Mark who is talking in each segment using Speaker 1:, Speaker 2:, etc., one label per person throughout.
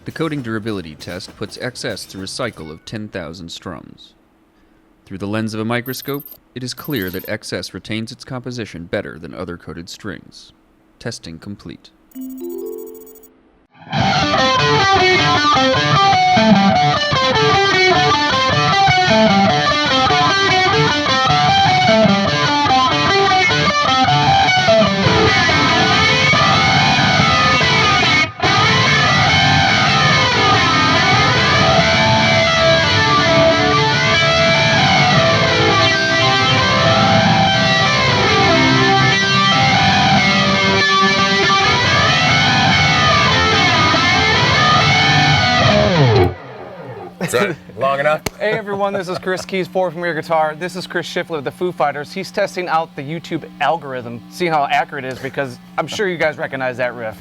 Speaker 1: The coating durability test puts XS through a cycle of 10,000 strums. Through the lens of a microscope, it is clear that XS retains its composition better than other coated strings. Testing complete.
Speaker 2: Is that long enough?
Speaker 3: Hey everyone, this is Chris Keys, Forward from Your Guitar. This is Chris Shiflett of the Foo Fighters. He's testing out the YouTube algorithm, see how accurate it is, because I'm sure you guys recognize that riff.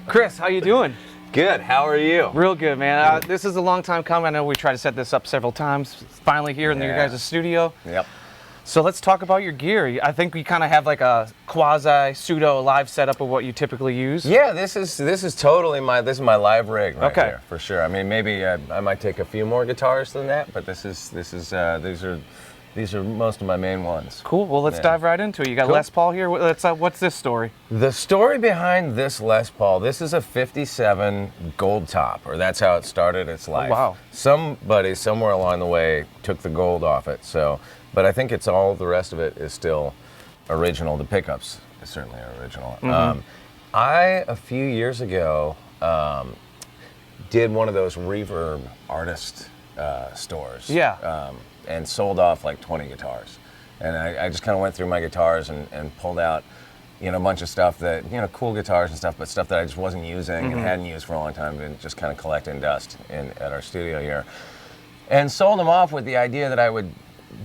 Speaker 3: Chris, how you doing?
Speaker 2: Good, how are you?
Speaker 3: Real good, man. This is a long time coming. I know we tried to set this up several times. It's finally here in your guys' studio.
Speaker 2: Yep.
Speaker 3: So let's talk about your gear. I think we kind of have like a quasi pseudo live setup of what you typically use.
Speaker 2: Yeah, this is totally my live rig right here for sure. I mean, maybe I might take a few more guitars than that, but these are most of my main ones.
Speaker 3: Cool. Well, let's dive right into it. You got Les Paul here. What's this story?
Speaker 2: The story behind this Les Paul. This is a '57 Goldtop, or that's how it started its life.
Speaker 3: Oh, wow.
Speaker 2: Somebody somewhere along the way took the gold off it. So. But I think it's all the rest of it is still original. The pickups is certainly original.
Speaker 3: Mm-hmm.
Speaker 2: I, a few years ago, did one of those reverb artist stores.
Speaker 3: Yeah.
Speaker 2: And sold off like 20 guitars. And I just kind of went through my guitars and pulled out, a bunch of stuff that, cool guitars and stuff, but stuff that I just wasn't using and hadn't used for a long time, and just kind of collecting dust at our studio here. And sold them off with the idea that I would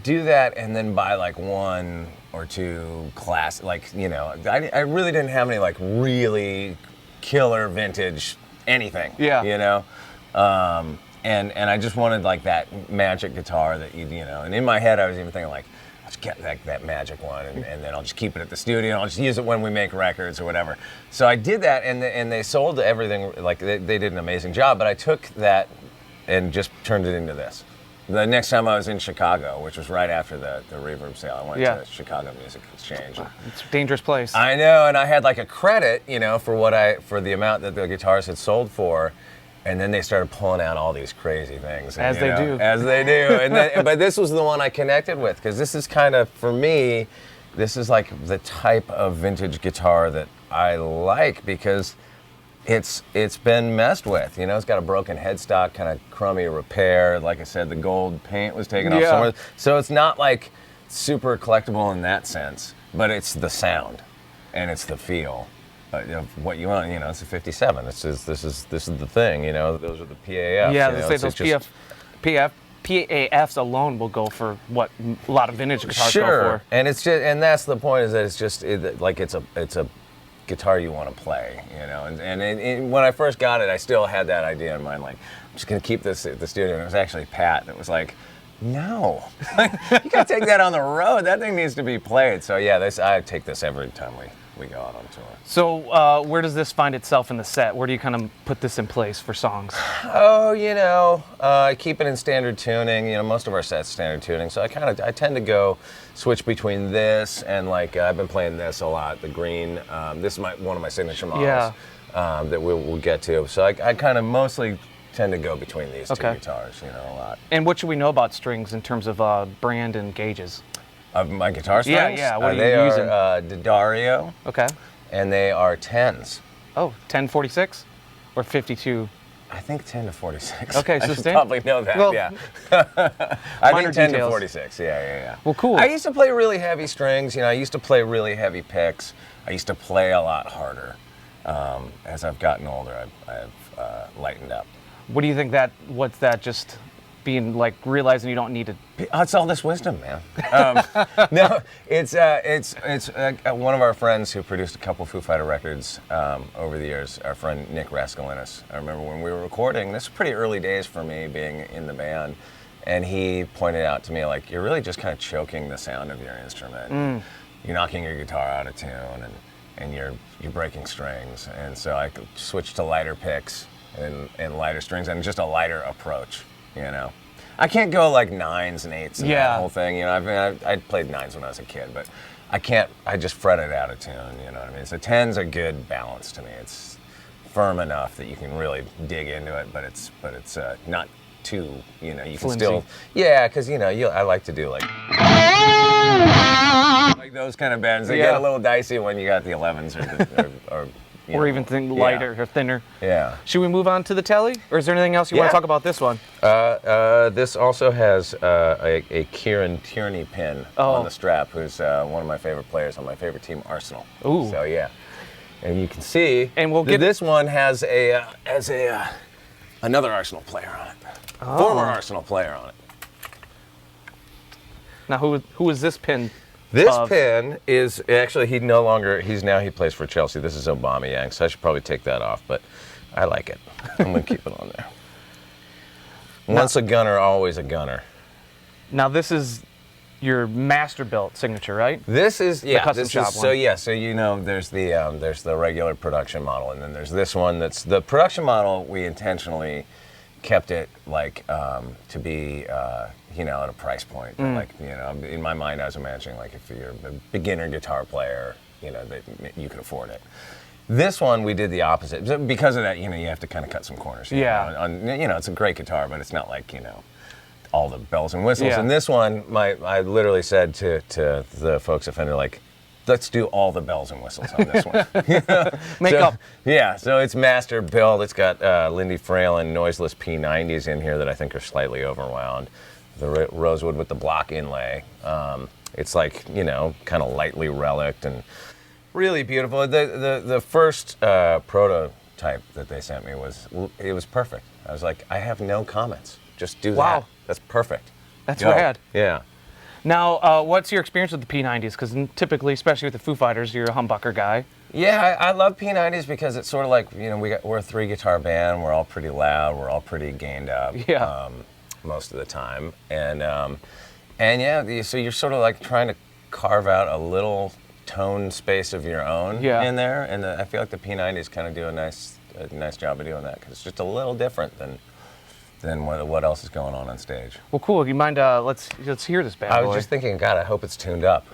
Speaker 2: do that and then buy like one or two class, I really didn't have any like really killer vintage anything.
Speaker 3: Yeah.
Speaker 2: And I just wanted like that magic guitar that and in my head I was even thinking like, let's get that magic one and then I'll just keep it at the studio and I'll just use it when we make records or whatever. So I did that and they sold everything, like they did an amazing job, but I took that and just turned it into this. The next time I was in Chicago, which was right after the reverb sale, I went to Chicago Music Exchange.
Speaker 3: It's a dangerous place.
Speaker 2: I know, and I had like a credit, for the amount that the guitars had sold for, and then they started pulling out all these crazy things. And,
Speaker 3: As they do.
Speaker 2: As they do. But this was the one I connected with, because this is kind of, for me, this is like the type of vintage guitar that I like, because it's been messed with, it's got a broken headstock, kind of crummy repair. Like I said, the gold paint was taken off somewhere. So it's not like super collectible in that sense, but it's the sound and it's the feel of what you want. It's a '57. This is the thing. Those are the PAFs.
Speaker 3: Yeah, they say those PAFs alone will go for what a lot of vintage guitars go for.
Speaker 2: And it's just, and that's the point, is that it's just it's a guitar you want to play, and when I first got it, I still had that idea in mind, like, I'm just going to keep this at the studio. And it was actually Pat that was like, no, you got to take that on the road. That thing needs to be played. So yeah, I take this every time we go out on tour.
Speaker 3: So where does this find itself in the set? Where do you kind of put this in place for songs?
Speaker 2: Oh, I keep it in standard tuning. Most of our sets standard tuning. So I tend to go switch between this and like I've been playing this a lot. The green. This is one of my signature models that we'll get to. So I kind of mostly tend to go between these two guitars. A lot.
Speaker 3: And what should we know about strings in terms of brand and gauges?
Speaker 2: Of my guitar strings?
Speaker 3: Yeah. What are you
Speaker 2: they
Speaker 3: using?
Speaker 2: They are D'Addario.
Speaker 3: Okay.
Speaker 2: And they are 10s.
Speaker 3: Oh, 10-46 or 52?
Speaker 2: I think 10 to 46.
Speaker 3: Okay, so
Speaker 2: I should probably know that.
Speaker 3: Well,
Speaker 2: yeah. I
Speaker 3: minor
Speaker 2: think 10
Speaker 3: details.
Speaker 2: to 46. Yeah.
Speaker 3: Well, cool.
Speaker 2: I used to play really heavy strings. I used to play really heavy picks. I used to play a lot harder. As I've gotten older, I've lightened up.
Speaker 3: What do you think what's that just being like realizing you don't need to?
Speaker 2: It's all this wisdom, man. No, it's one of our friends who produced a couple Foo Fighter records over the years. Our friend Nick Raskolinis. I remember when we were recording. This is pretty early days for me being in the band, and he pointed out to me like, you're really just kind of choking the sound of your instrument. You're knocking your guitar out of tune, and you're breaking strings. And so I switched to lighter picks. and lighter strings and just a lighter approach, you know. I can't go like 9s and 8s and that whole thing, you know. I played 9s when I was a kid, but I just fret it out of tune, you know what I mean? So 10's a good balance to me. It's firm enough that you can really dig into it, but it's not too, you know, you can still, yeah, because, you know, I like to do like those kind of bends. They get a little dicey when you got the 11s
Speaker 3: or even lighter or thinner.
Speaker 2: Yeah.
Speaker 3: Should we move on to the Tele, or is there anything else you want to talk about this one?
Speaker 2: This also has a Kieran Tierney pin on the strap, who's one of my favorite players on my favorite team, Arsenal.
Speaker 3: Ooh.
Speaker 2: So yeah, and you can see,
Speaker 3: and we'll get
Speaker 2: this one has another Arsenal player on it, former Arsenal player on it.
Speaker 3: Now, who is this pin?
Speaker 2: This pin is actually he plays for Chelsea. This is Aubameyang, so I should probably take that off, but I like it. I'm gonna keep it on there. Once a gunner, always a gunner.
Speaker 3: Now this is your master built signature, right?
Speaker 2: This is
Speaker 3: the custom shop one.
Speaker 2: So you know there's the regular production model, and then there's this one that's the production model. We intentionally kept it like to be you know, at a price point. Like, you know, in my mind I was imagining like if you're a beginner guitar player, you know, that you could afford it. This one we did the opposite. Because of that, you know, you have to kind of cut some corners. You know, it's a great guitar, but it's not like, you know, all the bells and whistles. And this one, I literally said to the folks at Fender, like, let's do all the bells and whistles on this one.
Speaker 3: Make up.
Speaker 2: Yeah, so it's master build. It's got Lindy Fralin noiseless P90s in here that I think are slightly overwound. The rosewood with the block inlay. It's like, you know, kind of lightly reliced and really beautiful. The first prototype that they sent me was perfect. I was like, I have no comments. Just do that.
Speaker 3: Wow.
Speaker 2: That's perfect.
Speaker 3: That's rad.
Speaker 2: Yeah.
Speaker 3: Now, what's your experience with the P90s? Because typically, especially with the Foo Fighters, you're a humbucker guy.
Speaker 2: Yeah, I love P90s because it's sort of like, you know, we're a 3-guitar band. We're all pretty loud. We're all pretty gained up.
Speaker 3: Yeah.
Speaker 2: Most of the time, and yeah, so you're sort of like trying to carve out a little tone space of your own in there, and I feel like the P90s kind of do a nice job of doing that because it's just a little different than what else is going on stage.
Speaker 3: Well, cool. You mind? Let's hear this bad boy.
Speaker 2: I was just thinking, God, I hope it's tuned up.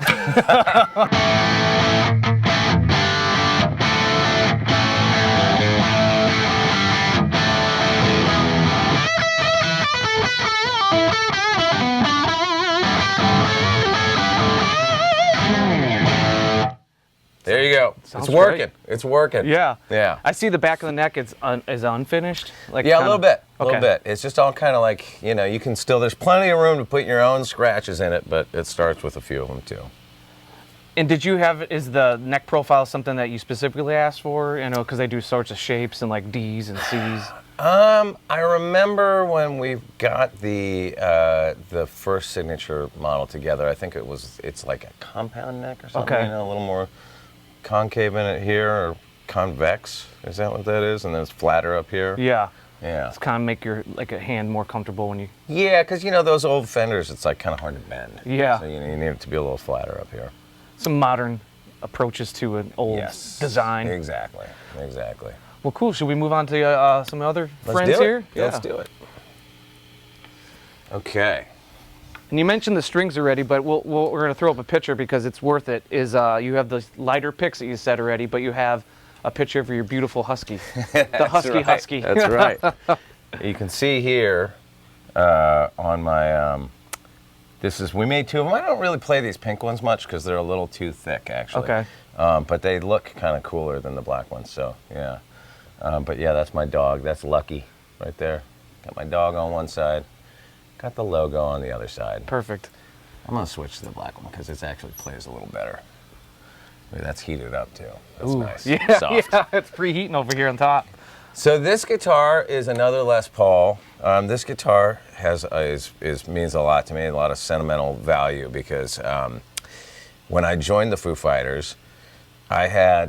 Speaker 2: There you go.
Speaker 3: Sounds
Speaker 2: it's working.
Speaker 3: great.
Speaker 2: It's working.
Speaker 3: Yeah.
Speaker 2: Yeah.
Speaker 3: I see the back of the neck is unfinished. Like
Speaker 2: yeah, a little bit. A
Speaker 3: Okay.
Speaker 2: little bit. It's just all kind of like, you know, you can still, there's plenty of room to put your own scratches in it, but it starts with a few of them too.
Speaker 3: And is the neck profile something that you specifically asked for? You know, because they do sorts of shapes and like D's and C's.
Speaker 2: I remember when we got the first signature model together, I think it's like a compound neck or something, you know, a little more concave in it here, or convex, is that what that is? And then it's flatter up here?
Speaker 3: Yeah.
Speaker 2: Yeah.
Speaker 3: It's kind of make your a hand more comfortable when you...
Speaker 2: Yeah, because, you know, those old Fenders, it's like kind of hard to bend.
Speaker 3: Yeah.
Speaker 2: So, you know, you need it to be a little flatter up here.
Speaker 3: Some modern approaches to an old design.
Speaker 2: Exactly.
Speaker 3: Well, cool. Should we move on to some other friends here?
Speaker 2: Yeah. Let's do it. Okay.
Speaker 3: And you mentioned the strings already, but we're going to throw up a picture because it's worth it. You have the lighter picks that you said already, but you have a picture of your beautiful Husky. The Husky.
Speaker 2: That's right. You can see here on my, we made 2 of them. I don't really play these pink ones much because they're a little too thick, actually.
Speaker 3: Okay.
Speaker 2: But they look kind of cooler than the black ones, so yeah. But yeah, that's my dog. That's Lucky right there. Got my dog on one side. Got the logo on the other side.
Speaker 3: Perfect.
Speaker 2: I'm going to switch to the black one because it actually plays a little better. Maybe that's heated up too. That's nice.
Speaker 3: Yeah,
Speaker 2: soft.
Speaker 3: yeah, it's preheating over here on top.
Speaker 2: So this guitar is another Les Paul. This guitar means a lot to me, a lot of sentimental value because when I joined the Foo Fighters, I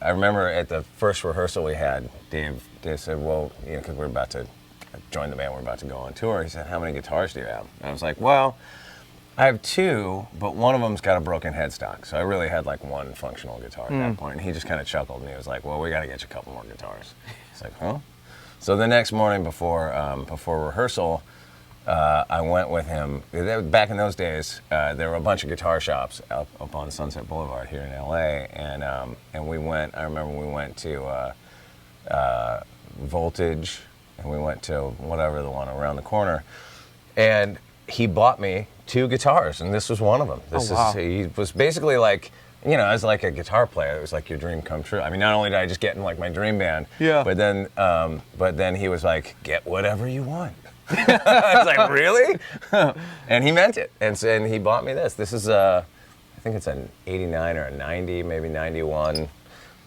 Speaker 2: remember at the first rehearsal we had, Dave said, well, you know, because we're about to join the band, we're about to go on tour. He said, how many guitars do you have? And I was like, well, I have 2, but one of them's got a broken headstock. So I really had like one functional guitar at that point. And he just kind of chuckled and he was like, well, we got to get you a couple more guitars. It's like, huh? So the next morning before rehearsal, I went with him. Back in those days, there were a bunch of guitar shops up on Sunset Boulevard here in LA, and we went. I remember we went to Voltage, and we went to whatever the one around the corner, and he bought me 2 guitars, and this was one of them. He was basically like, you know, as like a guitar player, it was like your dream come true. I mean, not only did I just get in like my dream band, but then he was like, get whatever you want. I was like, really? And he meant it, and he bought me this. This is I think it's an '89 or a '90, maybe '91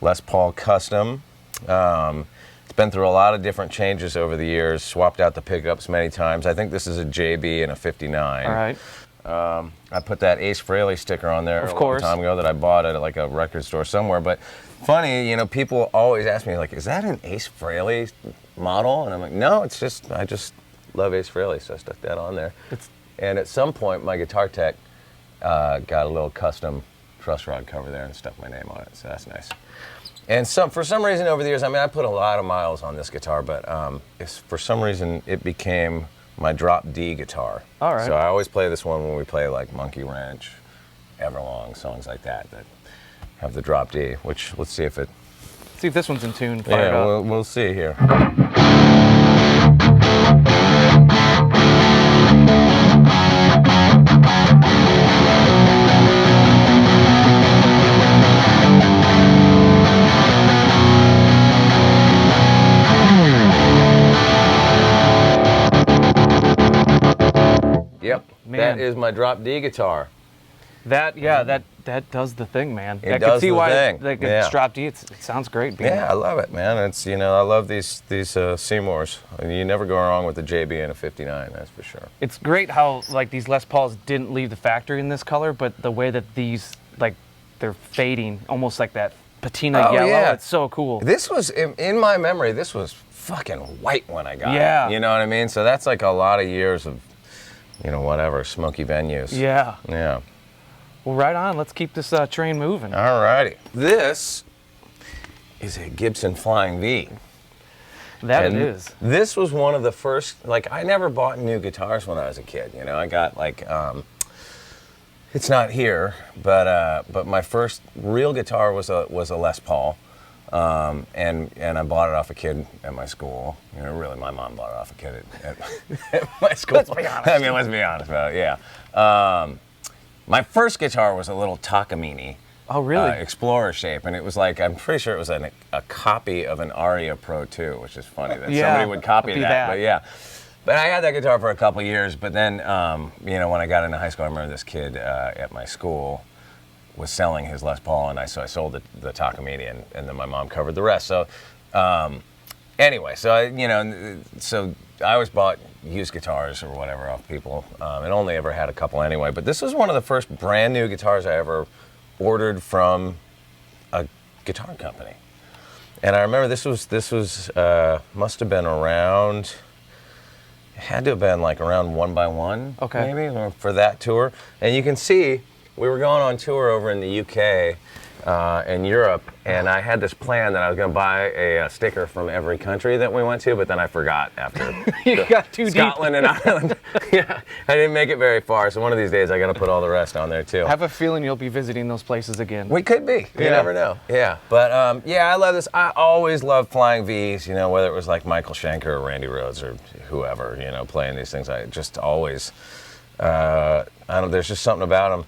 Speaker 2: Les Paul Custom. It's been through a lot of different changes over the years. Swapped out the pickups many times. I think this is a JB and a '59.
Speaker 3: All right.
Speaker 2: I put that Ace Frehley sticker on there
Speaker 3: of course.
Speaker 2: a long time ago that I bought at like a record store somewhere. But funny, you know, people always ask me like, "Is that an Ace Frehley model?" And I'm like, "No, it's just I just love Ace Frehley, so I stuck that on there." And at some point, my guitar tech got a little custom truss rod cover there and stuck my name on it, so that's nice. And for some reason over the years, I mean, I put a lot of miles on this guitar, but for some reason it became my drop D guitar.
Speaker 3: All right.
Speaker 2: So I always play this one when we play like Monkey Wrench, Everlong, songs like that have the drop D, which let's see if
Speaker 3: this one's in tune. Fire it
Speaker 2: yeah,
Speaker 3: up.
Speaker 2: we'll see here. Yep,
Speaker 3: Man.
Speaker 2: that is my drop D guitar.
Speaker 3: That does the thing, man.
Speaker 2: It
Speaker 3: I
Speaker 2: does
Speaker 3: can see
Speaker 2: the
Speaker 3: why
Speaker 2: thing.
Speaker 3: like
Speaker 2: Yeah.
Speaker 3: it's drop D. It sounds great. Being
Speaker 2: Yeah, I love it, man. It's, you know, I love these Seymours. I mean, you never go wrong with a JB and a '59, that's for sure.
Speaker 3: It's great how like these Les Pauls didn't leave the factory in this color, but the way that these like they're fading, almost like that patina yellow.
Speaker 2: Yeah.
Speaker 3: It's so cool.
Speaker 2: This was in my memory. This was fucking white when I got
Speaker 3: Yeah.
Speaker 2: it. You know what I mean? So that's like a lot of years of, you know, whatever smoky venues.
Speaker 3: Yeah.
Speaker 2: Yeah.
Speaker 3: Well, right on. Let's keep this train moving.
Speaker 2: All righty. This is a Gibson Flying V.
Speaker 3: That
Speaker 2: And
Speaker 3: it is.
Speaker 2: This was one of the first, like, I never bought new guitars when I was a kid. You know, I got like, it's not here, but my first real guitar was a Les Paul, and I bought it off a kid at my school. You know, really, my mom bought it off a kid at my school.
Speaker 3: Let's be honest.
Speaker 2: I mean, let's be honest about it. Yeah. My first guitar was a little Takamine.
Speaker 3: Oh, really?
Speaker 2: Explorer shape, and it was like, I'm pretty sure it was a copy of an Aria Pro 2, which is funny that somebody would copy that. But yeah, but I had that guitar for a couple of years. But then, you know, when I got into high school, I remember this kid at my school was selling his Les Paul, and so I sold the Takamine, and then my mom covered the rest. So anyway, so I always bought used guitars or whatever off people, and only ever had a couple anyway. But this was one of the first brand new guitars I ever ordered from a guitar company. And I remember this was must have been around, it had to have been like around 1 by 1,
Speaker 3: okay,
Speaker 2: maybe, or for that tour. And you can see we were going on tour over in the UK and Europe, and I had this plan that I was going to buy a sticker from every country that we went to, but then I forgot after
Speaker 3: you got too
Speaker 2: Scotland
Speaker 3: deep.
Speaker 2: and Ireland. Yeah, I didn't make it very far, so one of these days I got to put all the rest on there too.
Speaker 3: I have a feeling you'll be visiting those places again.
Speaker 2: We could be. You never know. Yeah, but yeah, I love this. I always loved Flying Vs. You know, whether it was like Michael Schenker or Randy Rhoads or whoever, you know, playing these things. I just always, I don't. There's just something about them,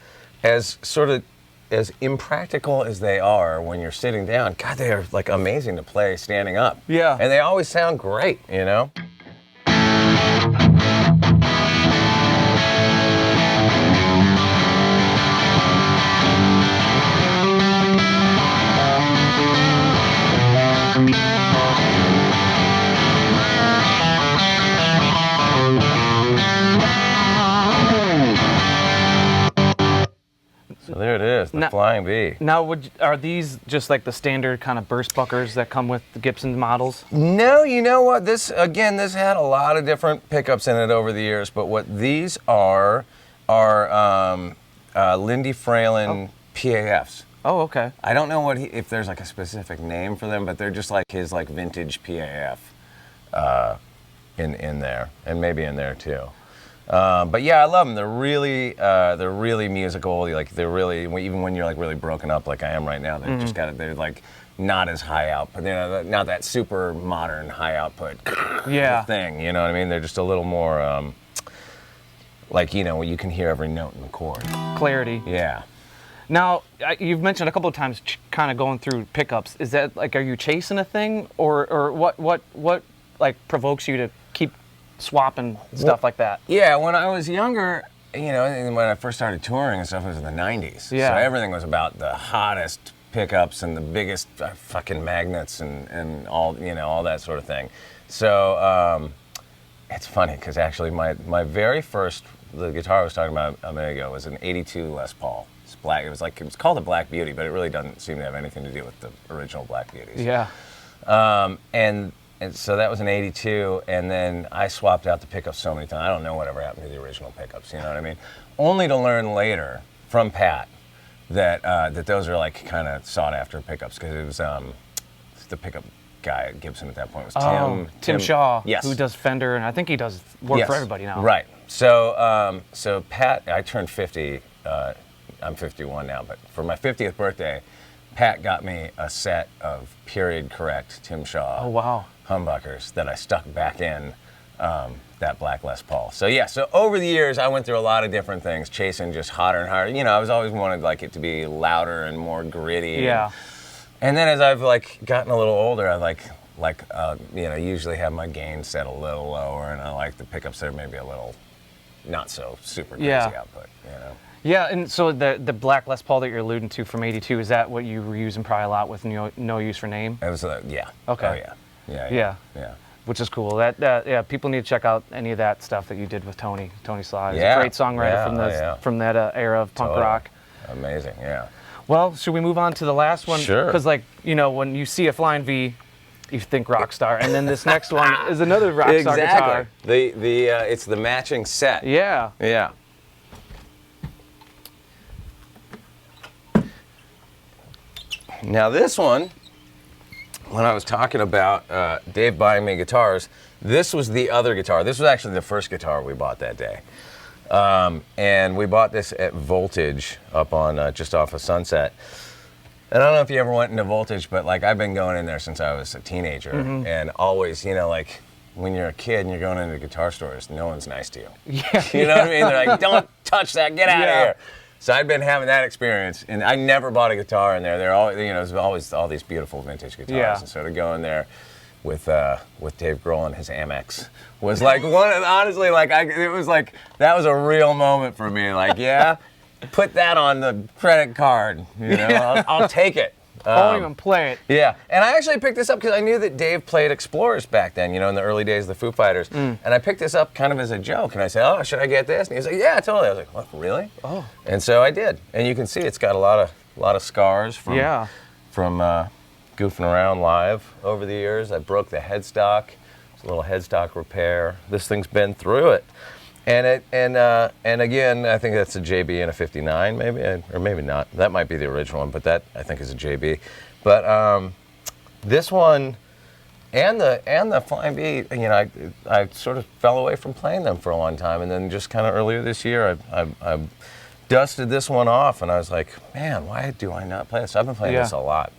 Speaker 2: as impractical as they are when you're sitting down. God, they are like amazing to play standing up.
Speaker 3: Yeah.
Speaker 2: And they always sound great. You know. So there it is, the Flying V.
Speaker 3: Now, are these just like the standard kind of burst buckers that come with the Gibson models?
Speaker 2: No, you know what? This had a lot of different pickups in it over the years, but what these are Lindy Fralin PAFs.
Speaker 3: Oh, okay.
Speaker 2: I don't know if there's like a specific name for them, but they're just like his like vintage PAF. in there, and maybe in there too. But yeah, I love them. They're really musical. Like they're really, even when you're like really broken up, like I am right now. They've just got it. They're like not as high output. They're not that super modern high output thing. You know what I mean? They're just a little more like, you know, you can hear every note in the chord.
Speaker 3: Clarity.
Speaker 2: Yeah.
Speaker 3: Now, you've mentioned a couple of times kind of going through pickups. Is that like, are you chasing a thing, or what like provokes you to keep swapping stuff like that?
Speaker 2: Yeah, when I was younger, you know, and when I first started touring and stuff, it was in the 90s.
Speaker 3: Yeah.
Speaker 2: So everything was about the hottest pickups and the biggest fucking magnets and all, you know, all that sort of thing. So it's funny because actually my very first, the guitar I was talking about a minute ago was an 82 Les Paul. It's black. It was called a Black Beauty, but it really doesn't seem to have anything to do with the original Black Beauties.
Speaker 3: Yeah.
Speaker 2: And so that was an 82, and then I swapped out the pickups so many times. I don't know whatever happened to the original pickups, you know what I mean? Only to learn later from Pat that that those are like kind of sought after pickups, because it was the pickup guy at Gibson at that point was
Speaker 3: Tim Shaw,
Speaker 2: yes,
Speaker 3: who does Fender, and I think he does work for everybody now.
Speaker 2: Right. So so Pat, I turned 50. I'm 51 now, but for my 50th birthday, Pat got me a set of period correct Tim Shaw humbuckers that I stuck back in that black Les Paul. So yeah, so over the years I went through a lot of different things, chasing just hotter and hotter. You know, I was always wanted like it to be louder and more gritty.
Speaker 3: Yeah.
Speaker 2: And then as I've like gotten a little older, I like you know, usually have my gain set a little lower, and I like the pickups that are maybe a little not so super crazy output. You know.
Speaker 3: Yeah, and so the black Les Paul that you're alluding to from '82, is that what you were using probably a lot with No Use for Name?
Speaker 2: It was yeah.
Speaker 3: Okay.
Speaker 2: Oh yeah.
Speaker 3: Which is cool. That people need to check out any of that stuff that you did with Tony Sly. He's
Speaker 2: Yeah.
Speaker 3: a great songwriter from that era of punk rock.
Speaker 2: Amazing, yeah.
Speaker 3: Well, should we move on to the last one?
Speaker 2: Sure.
Speaker 3: Because like, you know, when you see a Flying V, you think rock star, and then this next one is another rock star guitar.
Speaker 2: It's the matching set.
Speaker 3: Yeah.
Speaker 2: Yeah. Now this one, when I was talking about Dave buying me guitars, this was the other guitar. This was actually the first guitar we bought that day. And we bought this at Voltage up on just off of Sunset. And I don't know if you ever went into Voltage, but like I've been going in there since I was a teenager, and always, you know, like when you're a kid and you're going into guitar stores, no one's nice to you.
Speaker 3: Yeah.
Speaker 2: You know what I mean? They're like, don't touch that, get out of here. So I'd been having that experience, and I never bought a guitar in there. They're all, you know, there's always all these beautiful vintage guitars, and so to go in there with Dave Grohl and his AmEx was like honestly, like it was like that was a real moment for me. Like, yeah, put that on the credit card, you know, I'll take it.
Speaker 3: I won't even play it.
Speaker 2: Yeah, and I actually picked this up because I knew that Dave played Explorers back then, you know, in the early days of the Foo Fighters. And I picked this up kind of as a joke, and I said, oh, should I get this? And he was like, yeah, totally. I was like, what, really? Oh. And so I did. And you can see it's got a lot of scars from goofing around live over the years. I broke the headstock. It's a little headstock repair. This thing's been through it. And again, I think that's a JB and a 59, maybe, or maybe not. That might be the original one, but that I think is a JB. But this one and the Flying V, you know, I sort of fell away from playing them for a long time, and then just kind of earlier this year, I dusted this one off, and I was like, man, why do I not play this? I've been playing this a lot.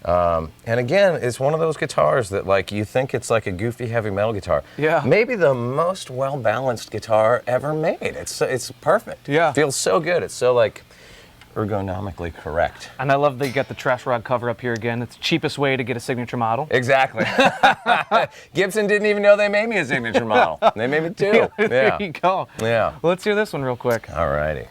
Speaker 2: And again, it's one of those guitars that like you think it's like a goofy heavy metal guitar.
Speaker 3: Yeah.
Speaker 2: Maybe the most well-balanced guitar ever made. It's perfect.
Speaker 3: Yeah.
Speaker 2: Feels so good. It's so like ergonomically correct.
Speaker 3: And I love that you got the trash rod cover up here again. It's the cheapest way to get a signature model.
Speaker 2: Exactly. Gibson didn't even know they made me a signature model. They made me two.
Speaker 3: There you go.
Speaker 2: Yeah.
Speaker 3: Well, let's hear this one real quick.
Speaker 2: All righty.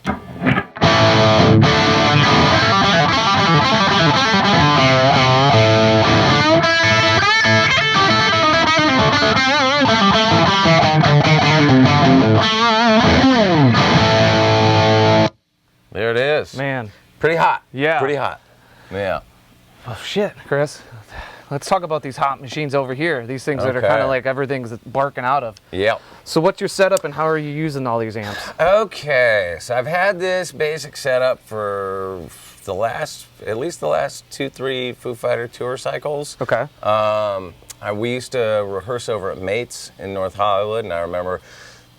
Speaker 2: There it is.
Speaker 3: Man.
Speaker 2: Pretty hot.
Speaker 3: Yeah.
Speaker 2: Pretty hot. Yeah.
Speaker 3: Oh, shit, Chris. Let's talk about these hot machines over here. These things that are
Speaker 2: Okay.
Speaker 3: kind of like everything's barking out of.
Speaker 2: Yep.
Speaker 3: So what's your setup and how are you using all these amps?
Speaker 2: Okay, so I've had this basic setup for at least the last 2-3 Foo Fighter tour cycles.
Speaker 3: Okay.
Speaker 2: we used to rehearse over at Mates in North Hollywood, and I remember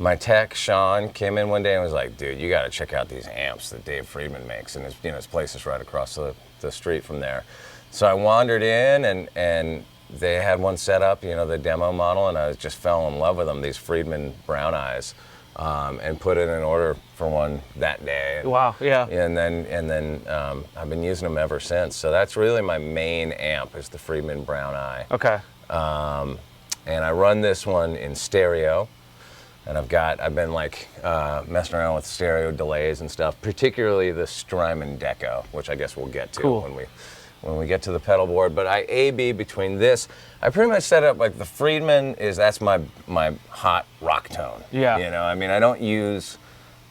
Speaker 2: my tech, Sean, came in one day and was like, dude, you got to check out these amps that Dave Friedman makes. And his place is right across the street from there. So I wandered in, and they had one set up, the demo model, and I just fell in love with them, these Friedman Brown Eyes, and put in an order for one that day.
Speaker 3: Wow, yeah.
Speaker 2: And then I've been using them ever since. So that's really my main amp, is the Friedman Brown Eye.
Speaker 3: Okay.
Speaker 2: And I run this one in stereo. And I've been like messing around with stereo delays and stuff, particularly the Strymon Deco, which I guess we'll get to when we get to the pedal board. But I A/B between this. I pretty much set up like the Friedman that's my hot rock tone.
Speaker 3: Yeah.
Speaker 2: I don't use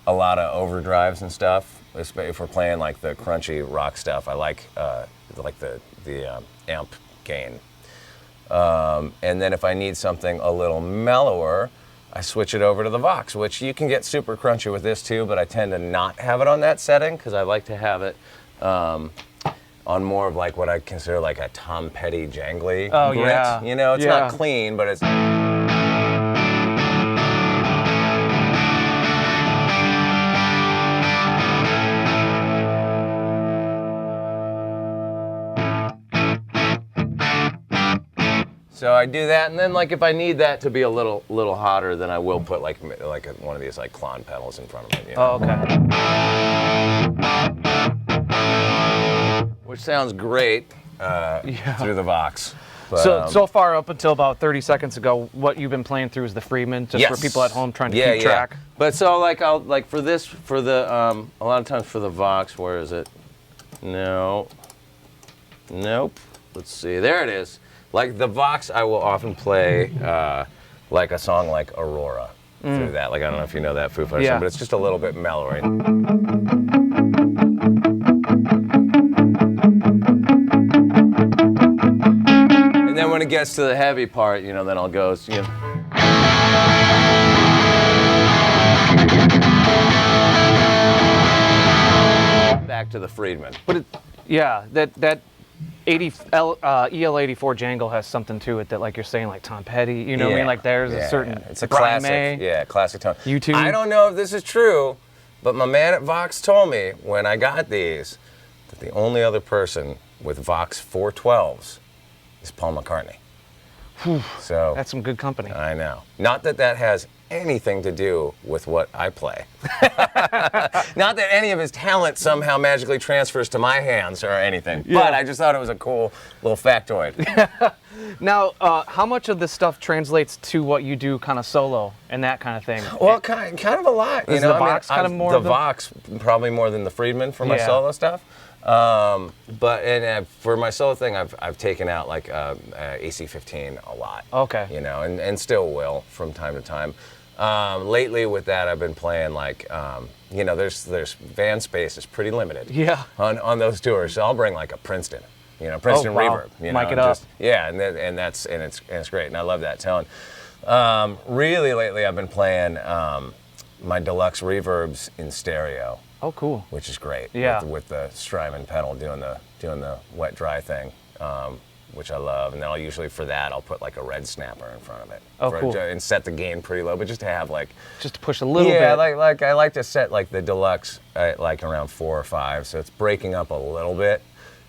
Speaker 2: a lot of overdrives and stuff. If we're playing like the crunchy rock stuff, I like the amp gain. And then if I need something a little mellower, I switch it over to the Vox, which you can get super crunchy with this too, but I tend to not have it on that setting because I like to have it on more of like what I consider like a Tom Petty jangly grit.
Speaker 3: Yeah.
Speaker 2: It's not clean, but it's... So I do that, and then like if I need that to be a little hotter, then I will put like one of these like Klon pedals in front of it.
Speaker 3: Oh, okay.
Speaker 2: Which sounds great through the Vox. But,
Speaker 3: so far up until about 30 seconds ago, what you've been playing through is the Friedman, just for people at home trying to keep track.
Speaker 2: But so like I'll like for the a lot of times for the Vox, where is it? No. Nope. Let's see. There it is. Like the Vox, I will often play like a song like Aurora through that. Like I don't know if you know that Foo Fighters song, but it's just a little bit mellower. And then when it gets to the heavy part, then I'll go, back to the Friedman.
Speaker 3: But that EL84 jangle has something to it that, like you're saying, like Tom Petty, what I mean? Like there's a certain...
Speaker 2: It's a classic, classic tone.
Speaker 3: YouTube.
Speaker 2: I don't know if this is true, but my man at Vox told me when I got these that the only other person with Vox 412s is Paul McCartney. So
Speaker 3: that's some good company.
Speaker 2: I know. Not that has anything to do with what I play. Not that any of his talent somehow magically transfers to my hands or anything, but I just thought it was a cool little factoid.
Speaker 3: Now, how much of this stuff translates to what you do kind of solo and that kind of thing?
Speaker 2: Well, kind of a lot.
Speaker 3: Is the Vox kind of more
Speaker 2: the Vox probably more than the Friedman for my solo stuff. But for my solo thing, I've taken out like AC15 a lot.
Speaker 3: Okay.
Speaker 2: And still will from time to time. Lately with that, I've been playing like, there's van space is pretty limited.
Speaker 3: Yeah.
Speaker 2: On those tours, so I'll bring like a Princeton, Princeton reverb.
Speaker 3: Mic it up.
Speaker 2: And it's great, and I love that tone. Really lately, I've been playing my deluxe reverbs in stereo.
Speaker 3: Oh, cool.
Speaker 2: Which is great.
Speaker 3: Yeah.
Speaker 2: With the Strymon pedal doing the wet dry thing, which I love. And then I'll usually for that I'll put like a red snapper in front of it.
Speaker 3: Oh, cool.
Speaker 2: And set the gain pretty low, but just to have like
Speaker 3: just to push a little bit.
Speaker 2: Yeah, like I like to set like the deluxe at like around 4 or 5, so it's breaking up a little bit,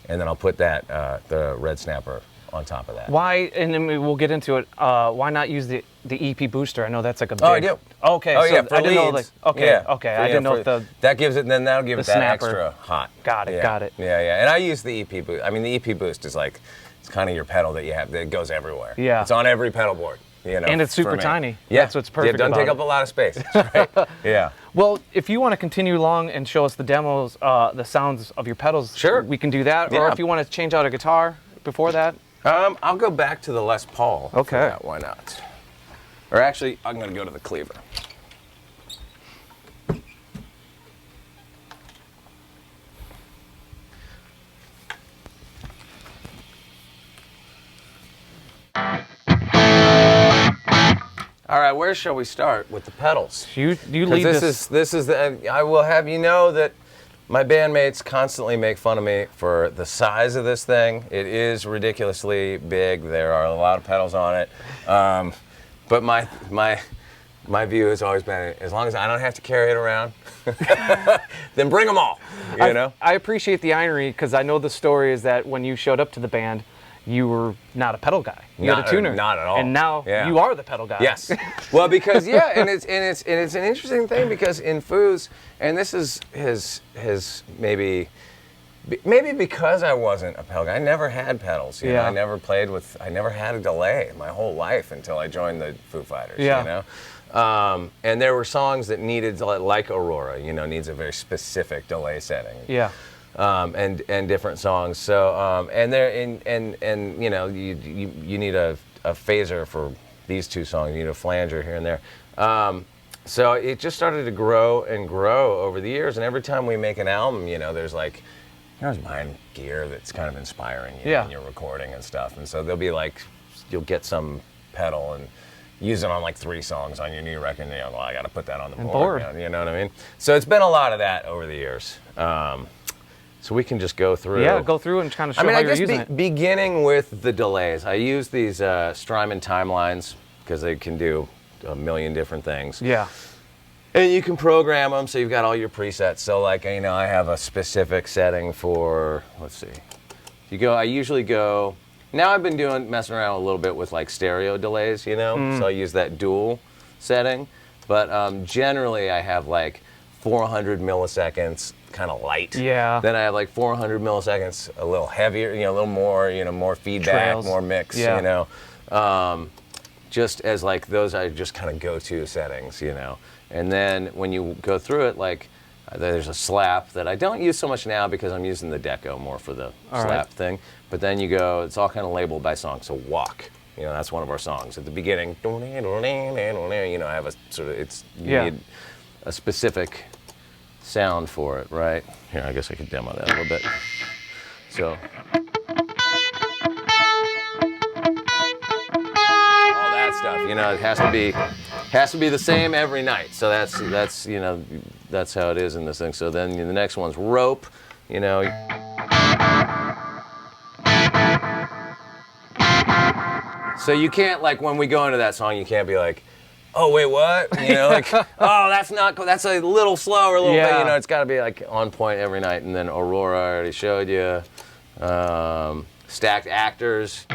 Speaker 2: and then I'll put that the red snapper on top of that.
Speaker 3: Why? And then we'll get into it. Why not use the EP booster? I know that's like a big...
Speaker 2: Oh, I do.
Speaker 3: Okay.
Speaker 2: Oh,
Speaker 3: so
Speaker 2: yeah, for
Speaker 3: I didn't know.
Speaker 2: leads.
Speaker 3: Like, okay.
Speaker 2: Yeah.
Speaker 3: Okay. I didn't know if the...
Speaker 2: That gives it. Then that'll give it that
Speaker 3: snapper.
Speaker 2: Extra hot.
Speaker 3: Got it.
Speaker 2: Yeah.
Speaker 3: Got it.
Speaker 2: Yeah. And I use the EP boost. I mean, the EP boost is like it's kind of your pedal that you have that goes everywhere.
Speaker 3: Yeah.
Speaker 2: It's on every pedal board.
Speaker 3: And it's super tiny.
Speaker 2: Yeah.
Speaker 3: That's what's perfect.
Speaker 2: It doesn't take up a lot of space. That's right. Yeah.
Speaker 3: Well, if you want to continue along and show us the demos, the sounds of your pedals,
Speaker 2: sure,
Speaker 3: we can do that.
Speaker 2: Yeah.
Speaker 3: Or if you want to change out a guitar before that.
Speaker 2: I'll go back to the Les Paul.
Speaker 3: Okay.
Speaker 2: Yeah, why not? Or actually, I'm going to go to the Cleaver. All right, where shall we start with the pedals?
Speaker 3: You lead
Speaker 2: this is I will have you know that My bandmates constantly make fun of me for the size of this thing. It is ridiculously big. There are a lot of pedals on it. But my view has always been, as long as I don't have to carry it around, then bring them all, you know?
Speaker 3: I appreciate the irony, because I know the story is that when you showed up to the band, you were not a pedal guy. You had a tuner.
Speaker 2: Not at all.
Speaker 3: And now you are the pedal guy.
Speaker 2: Yes. Well, because and it's an interesting thing, because in Foo's, and this is his maybe because I wasn't a pedal guy, I never had pedals. You know? I never had a delay my whole life until I joined the Foo Fighters.
Speaker 3: Yeah.
Speaker 2: You know. And there were songs that needed, like Aurora, you know, needs a very specific delay setting.
Speaker 3: Yeah.
Speaker 2: And different songs. So and you know, you need a phaser for these two songs. You need a flanger here and there. So it just started to grow and grow over the years. And every time we make an album, you know, there's like, here's buying gear that's kind of inspiring you when you're recording and stuff. And so there'll be like, you'll get some pedal and use it on like 3 songs on your new record. And you know, well, I got to put that on the board. You know what I mean? So it's been a lot of that over the years. So we can just go through.
Speaker 3: Yeah, go through and kind of show how you're using it.
Speaker 2: Beginning with the delays, I use these Strymon timelines because they can do a million different things.
Speaker 3: Yeah.
Speaker 2: And you can program them, so you've got all your presets. So like, you know, I have a specific setting for, let's see. I usually go, now I've been messing around a little bit with like stereo delays, you know? So I use that dual setting. But generally I have like 400 milliseconds kind of light.
Speaker 3: Yeah.
Speaker 2: Then I have like 400 milliseconds, a little heavier, you know, a little more, you know, more feedback,
Speaker 3: Trails.
Speaker 2: more mix, you know. Just as like those are just kind of go-to settings, you know. And then when you go through it, like there's a slap that I don't use so much now because I'm using the deco more for the slap thing. But then you go, it's all kind of labeled by song. So Walk, you know, that's one of our songs. At the beginning, you know, I have a sort of, you need a specific sound for it, right? Here, I guess I could demo that a little bit. So. All that stuff, you know, it has to be the same every night. So that's you know, that's how it is in this thing. So then the next one's Rope, you know. So you can't, like, when we go into that song, you can't be like, oh, wait, what? You know, like, oh, that's a little slow or a little bit, you know, it's got to be like on point every night. And then Aurora, I already showed you. Stacked Actors.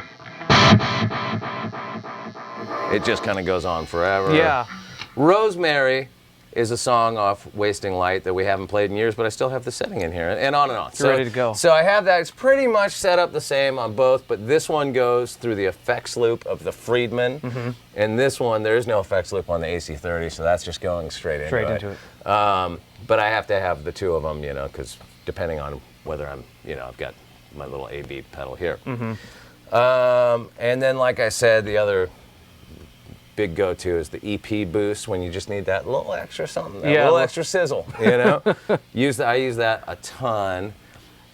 Speaker 2: It just kind of goes on forever.
Speaker 3: Yeah.
Speaker 2: Rosemary is a song off Wasting Light that we haven't played in years, but I still have the setting in here, and on and on.
Speaker 3: It's ready to go.
Speaker 2: So I have that. It's pretty much set up the same on both, but this one goes through the effects loop of the Friedman, and this one, there is no effects loop on the AC30, so that's just going straight into it. But I have to have the two of them, you know, because depending on whether I'm, you know, I've got my little AB pedal here. And then, like I said, the other big go-to is the EP boost when you just need that little extra something, that little extra sizzle, you know? I use that a ton.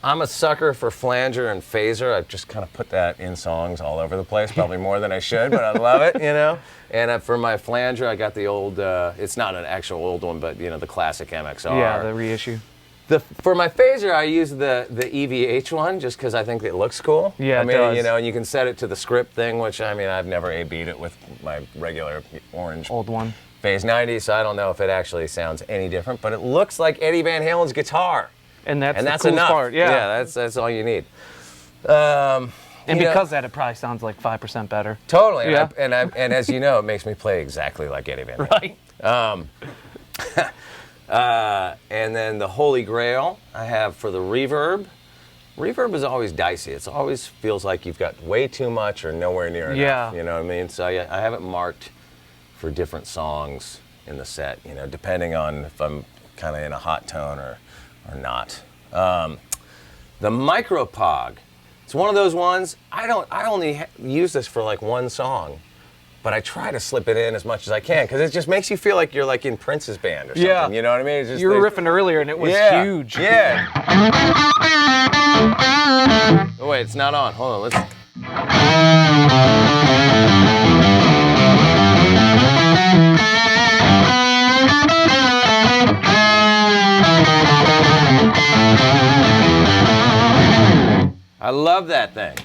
Speaker 2: I'm a sucker for flanger and phaser. I've just kind of put that in songs all over the place, probably more than I should, but I love it, you know? And for my flanger, I got the old, it's not an actual old one, but, you know, the classic MXR.
Speaker 3: Yeah, the reissue.
Speaker 2: For my phaser, I use the EVH one just because I think it looks cool.
Speaker 3: Yeah,
Speaker 2: I mean,
Speaker 3: it does.
Speaker 2: you know, and you can set it to the script thing, which, I mean, I've never A-B'd it with my regular orange
Speaker 3: Old one.
Speaker 2: Phase 90, so I don't know if it actually sounds any different, but it looks like Eddie Van Halen's guitar.
Speaker 3: And that's the coolest
Speaker 2: enough.
Speaker 3: part. Yeah,
Speaker 2: that's all you need.
Speaker 3: And because of that, it probably sounds like 5% better.
Speaker 2: Totally.
Speaker 3: Yeah.
Speaker 2: And as you know, it makes me play exactly like Eddie Van Halen.
Speaker 3: Right.
Speaker 2: And then the Holy Grail I have for the reverb. Reverb is always dicey. It always feels like you've got way too much or nowhere near enough.
Speaker 3: Yeah.
Speaker 2: You know what I mean? So I have it marked for different songs in the set, you know, depending on if I'm kind of in a hot tone or not. The Micropog. It's one of those ones, I only use this for like one song, but I try to slip it in as much as I can because it just makes you feel like you're like in Prince's band or something.
Speaker 3: Yeah.
Speaker 2: You know what I mean? It's just,
Speaker 3: You were riffing earlier and it was huge.
Speaker 2: Yeah. Oh wait, it's not on. Hold on, let's. I love that thing.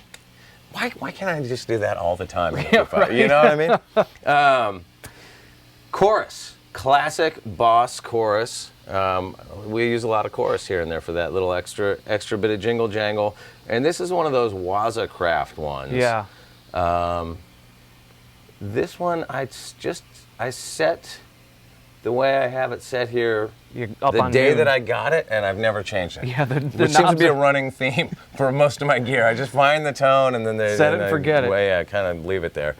Speaker 2: Why can't I just do that all the time?
Speaker 3: Yeah, right.
Speaker 2: You know what I mean? Chorus, classic Boss chorus. We use a lot of chorus here and there for that little extra bit of jingle jangle. And this is one of those Waza Craft ones.
Speaker 3: Yeah.
Speaker 2: This one I set the way I have it set here the day that I got it, and I've never changed it.
Speaker 3: Yeah,
Speaker 2: which seems to be a running theme for most of my gear. I just find the tone and then
Speaker 3: set it and forget it.
Speaker 2: I kind of leave it there.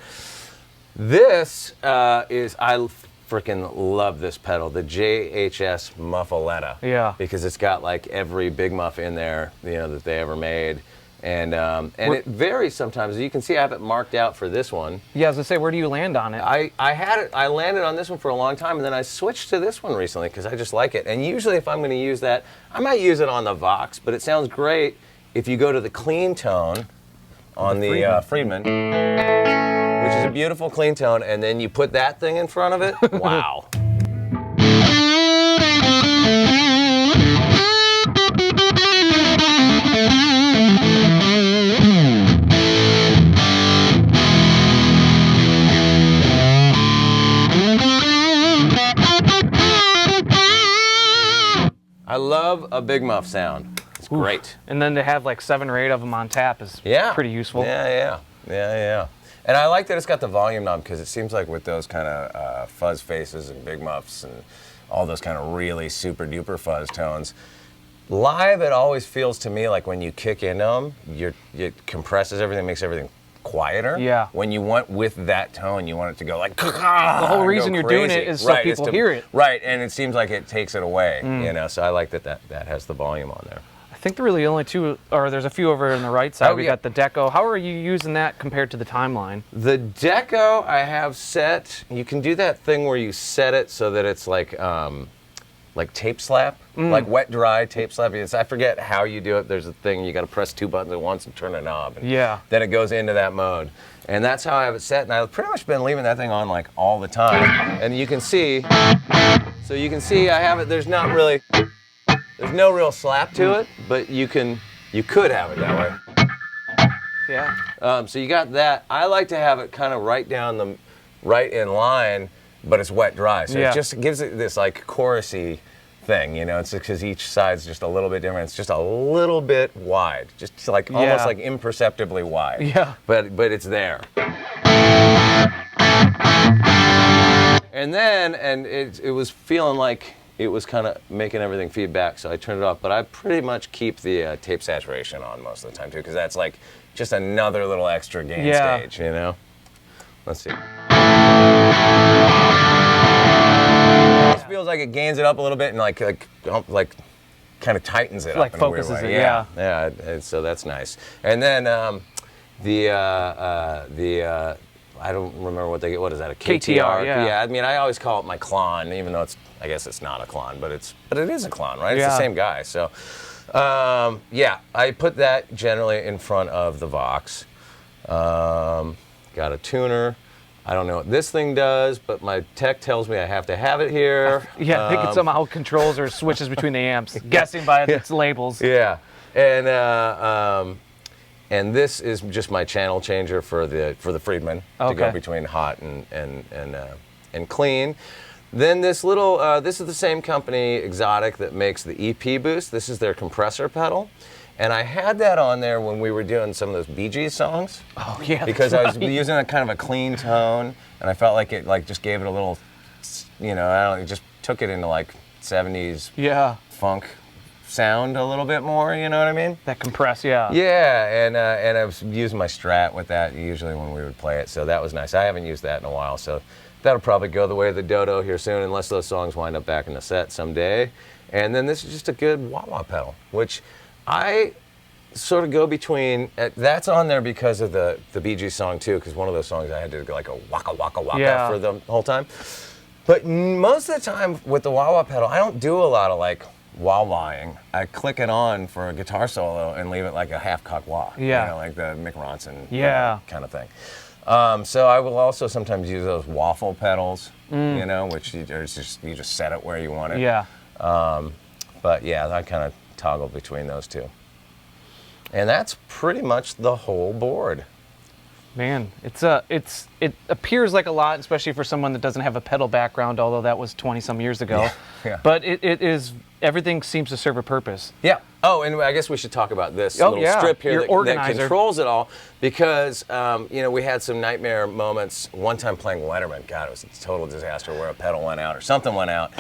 Speaker 2: This is, I freaking love this pedal, the JHS Muffaletta.
Speaker 3: Yeah.
Speaker 2: Because it's got like every big muff in there, that they ever made. And it varies sometimes. As you can see, I have it marked out for this one.
Speaker 3: Yeah, I was gonna say, where do you land on it?
Speaker 2: I landed on this one for a long time, and then I switched to this one recently because I just like it. And usually if I'm gonna use that, I might use it on the Vox, but it sounds great if you go to the clean tone on the Friedman, which is a beautiful clean tone, and then you put that thing in front of it, wow. I love a big muff sound. It's great.
Speaker 3: And then to have like 7 or 8 of them on tap is pretty useful.
Speaker 2: Yeah. And I like that it's got the volume knob because it seems like with those kind of fuzz faces and big muffs and all those kind of really super duper fuzz tones, live it always feels to me like when you kick into them, it compresses everything, makes everything quieter.
Speaker 3: Yeah.
Speaker 2: When you want with that tone, you want it to go like.
Speaker 3: The whole reason you're doing it is so people hear it.
Speaker 2: Right, and it seems like it takes it away. So I like that has the volume on there.
Speaker 3: I think there are really only 2, or there's a few over on the right side. We got the Deco. How are you using that compared to the Timeline?
Speaker 2: The Deco I have set. You can do that thing where you set it so that it's like tape slap, like wet dry tape slap. I forget how you do it. There's a thing you got to press 2 buttons at once and turn a knob. And then it goes into that mode, and that's how I have it set. And I've pretty much been leaving that thing on like all the time. And you can see, I have it. There's no real slap to it, but you could have it that way.
Speaker 3: Yeah.
Speaker 2: So you got that. I like to have it kind of right in line, but it's wet dry. So it just gives it this like chorusy thing, It's because each side's just a little bit different. It's just a little bit wide, just like almost like imperceptibly wide.
Speaker 3: Yeah.
Speaker 2: But it's there. And then it was feeling like it was kind of making everything feedback, so I turned it off. But I pretty much keep the tape saturation on most of the time too, because that's like just another little extra gain stage, Let's see. It feels like it gains it up a little bit and like kind of tightens it
Speaker 3: like
Speaker 2: up
Speaker 3: focuses
Speaker 2: in a weird way.
Speaker 3: it.
Speaker 2: Yeah. And so that's nice. And then I don't remember what is that, a KTR?
Speaker 3: Yeah.
Speaker 2: I mean, I always call it my Klon, even though I guess it's not a Klon, but it is a Klon, right? It's the same guy. So I put that generally in front of the Vox. Got a tuner. I don't know what this thing does, but my tech tells me I have to have it here.
Speaker 3: I think it somehow controls or switches between the amps, guessing by its labels.
Speaker 2: Yeah, and this is just my channel changer for the Friedman to go between hot and clean. Then this this is the same company, Exotic, that makes the EP Boost. This is their compressor pedal. And I had that on there when we were doing some of those Bee Gees songs.
Speaker 3: Oh, yeah.
Speaker 2: Because I was using a kind of a clean tone, and I felt like it just gave it a little, it just took it into like 70s funk sound a little bit more, you know what I mean?
Speaker 3: That compress, yeah.
Speaker 2: Yeah, and I was using my Strat with that usually when we would play it, so that was nice. I haven't used that in a while, so that'll probably go the way of the Dodo here soon, unless those songs wind up back in the set someday. And then this is just a good wah-wah pedal, which I sort of go between. That's on there because of the Bee Gees song too, because one of those songs I had to go like a waka waka waka for the whole time. But most of the time with the wah-wah pedal, I don't do a lot of like wah-wahing. I click it on for a guitar solo and leave it like a half-cock wah. Like the Mick Ronson kind of thing. So I will also sometimes use those waffle pedals, which you just set it where you want it.
Speaker 3: Yeah.
Speaker 2: But yeah, I kind of toggle between those two. And that's pretty much the whole board.
Speaker 3: Man, it appears like a lot, especially for someone that doesn't have a pedal background, although that was 20 some years ago.
Speaker 2: Yeah.
Speaker 3: But it is, everything seems to serve a purpose.
Speaker 2: Yeah. Oh, and I guess we should talk about this little strip here that controls it all, because we had some nightmare moments. One time playing Letterman, God, it was a total disaster where a pedal went out or something went out.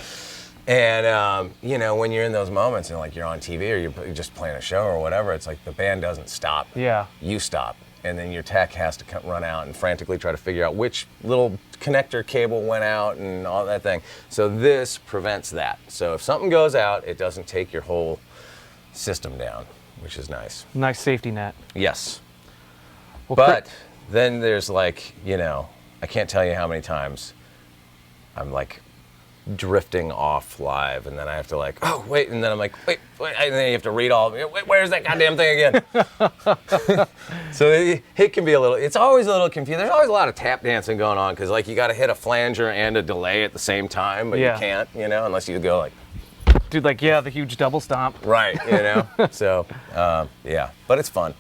Speaker 2: And when you're in those moments and like you're on TV or you're just playing a show or whatever, it's like the band doesn't stop.
Speaker 3: Yeah.
Speaker 2: You stop. And then your tech has to run out and frantically try to figure out which little connector cable went out and all that thing. So this prevents that. So if something goes out, it doesn't take your whole system down, which is nice.
Speaker 3: Nice safety net.
Speaker 2: Yes.
Speaker 3: Well,
Speaker 2: but then there's like, I can't tell you how many times I'm like drifting off live, and then I have to like, oh wait, and then I'm like, wait, and then you have to read all. Wait, where's that goddamn thing again? So it can be it's always a little confusing. There's always a lot of tap dancing going on because like you got to hit a flanger and a delay at the same time, but you can't, unless you go like,
Speaker 3: dude, like the huge double stomp.
Speaker 2: Right, So but it's fun.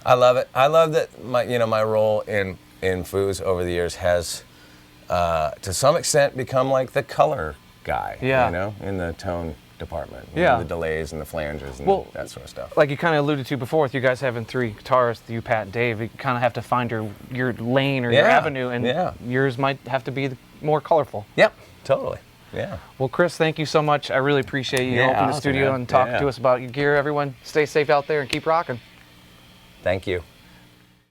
Speaker 2: I love it. I love that my role in Foos over the years has. To some extent become like the color guy, in the tone department. The delays and the flanges and that sort of stuff.
Speaker 3: Like you kind of alluded to before, with you guys having 3 guitarists, you, Pat, and Dave, you kind of have to find your lane or your avenue, and yours might have to be more colorful.
Speaker 2: Yep, totally. Yeah.
Speaker 3: Well, Chris, thank you so much. I really appreciate you opening the studio and talking to us about your gear. Everyone, stay safe out there and keep rocking.
Speaker 2: Thank you.